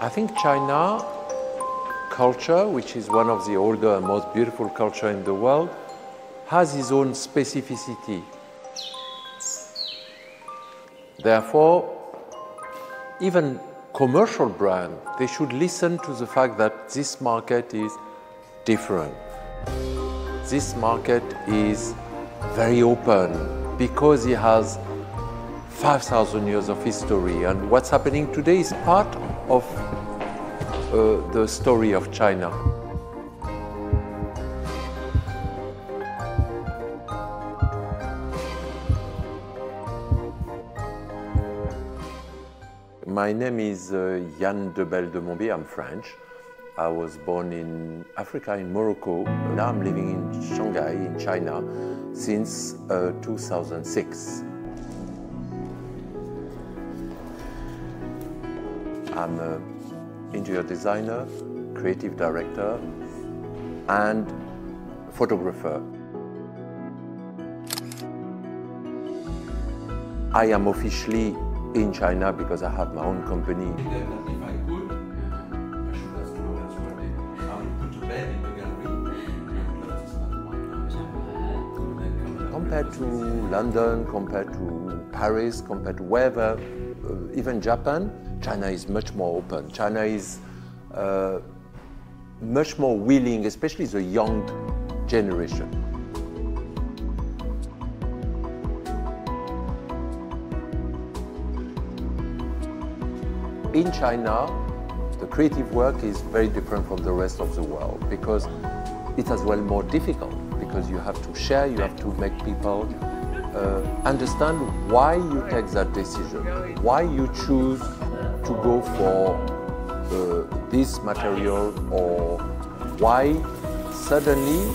I think China culture, which is one of the older and most beautiful culture in the world, has its own specificity. Therefore, even commercial brands, they should listen to the fact that this market is different. This market is very open because it has 5,000 years of history, and what's happening today is part of the story of China. My name is Yann de Montby. I'm French. I was born in Africa, in Morocco. Now I'm living in Shanghai, in China, since 2006. I'm an interior designer, creative director, and photographer. I am officially in China because I have my own company. If I could, I should have told us one day, I will put a bed in the gallery. Compared to London, compared to Paris, compared to wherever, even Japan, China is much more open. China is much more willing, especially the young generation. In China, the creative work is very different from the rest of the world because it's as well more difficult, because you have to share, you have to make people understand why you take that decision, why you choose to go for this material, or why suddenly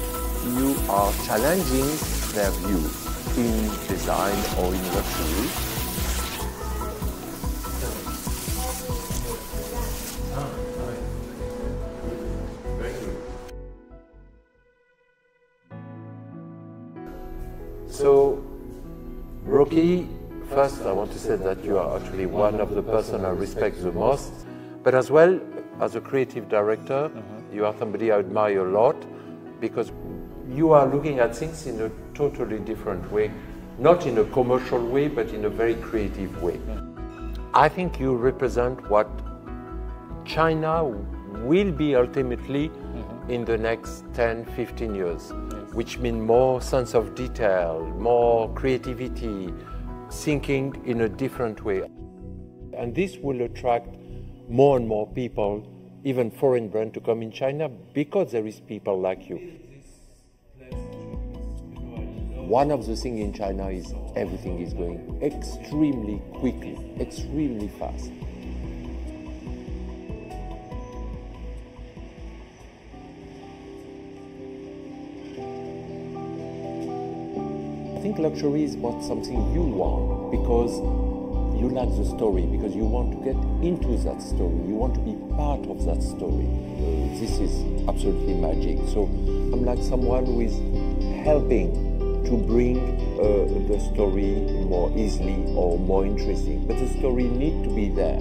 you are challenging their view in design or in luxury. So, Rocky, first I want to say that you are actually one of the persons I respect the most, but as well, as a creative director, you are somebody I admire a lot, because you are looking at things in a totally different way, not in a commercial way, but in a very creative way. I think you represent what China will be ultimately in the next 10, 15 years. Which means more sense of detail, more creativity, thinking in a different way. And this will attract more and more people, even foreign brands, to come in China because there is people like you. One of the things in China is everything is going extremely quickly, extremely fast. I think luxury is what something you want because you like the story, because you want to get into that story, you want to be part of that story. This is absolutely magic. So I'm like someone who is helping to bring the story more easily or more interesting, but the story needs to be there.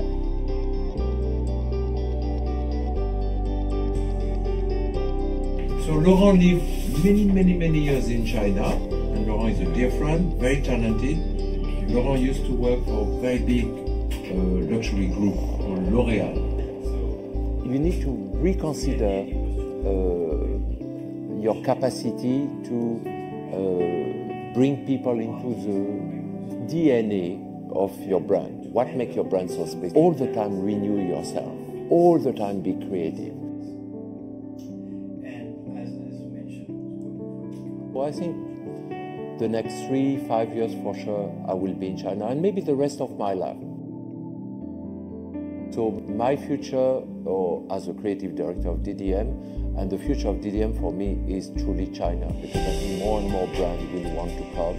So Laurent lived many years in China, and Laurent is a dear friend, very talented. Laurent used to work for a very big luxury group called L'Oréal. You need to reconsider your capacity to bring people into the DNA of your brand. What makes your brand so special? All the time renew yourself, all the time be creative. Well, I think the next 3-5 years for sure I will be in China, and maybe the rest of my life. So my future as a creative director of DDM, and the future of DDM for me is truly China, because I think more and more brands will want to come.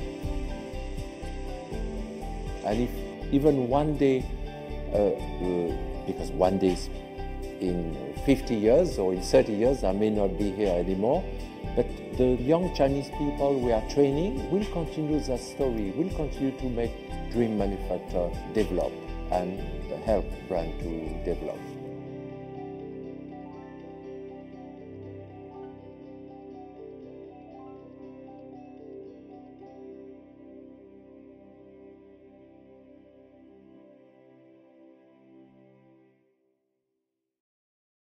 And if even one day, because one day in 50 years or in 30 years I may not be here anymore, but the young Chinese people we are training will continue that story, will continue to make dream manufacture develop and help brand to develop.